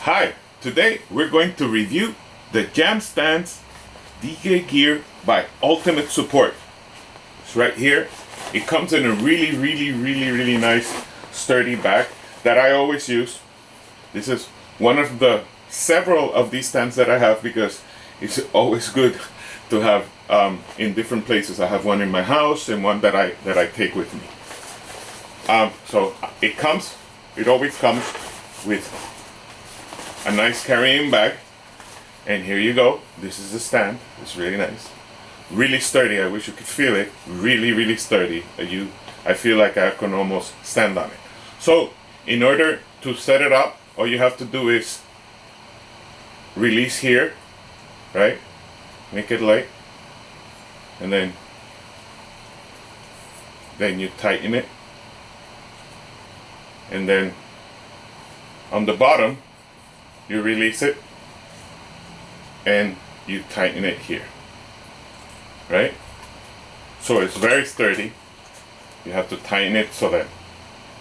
Hi, today we're going to review the Jam Stands DJ Gear by Ultimate Support. It's right here. It comes in a really nice sturdy bag that I always use. This is one of the several of these stands that I have because it's always good to have in different places. I have one in my house and one that I take with me. So it always comes with a nice carrying bag, and here you go. This is the stand. It's really nice, really sturdy. I wish you could feel it. Really sturdy. I feel like I can almost stand on it. So in order to set it up, all you have to do is release here, right? Make it light, and then you tighten it, and then on the bottom you release it and you tighten it here, right? So it's very sturdy. You have to tighten it so that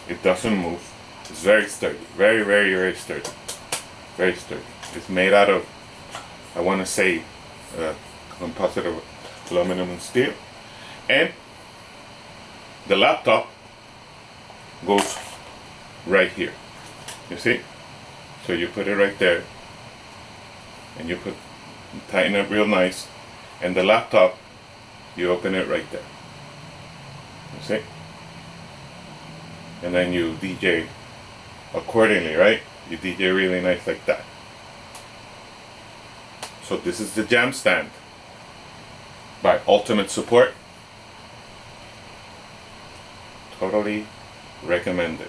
it doesn't move. It's very sturdy, very sturdy, very sturdy. It's made out of, I want to say, composite of aluminum and steel, and the laptop goes right here. You see? So you put it right there, and you tighten it real nice, and the laptop, you open it right there. You see? And then you DJ accordingly, right? You DJ really nice like that. So this is the Jam Stand by Ultimate Support. Totally recommended.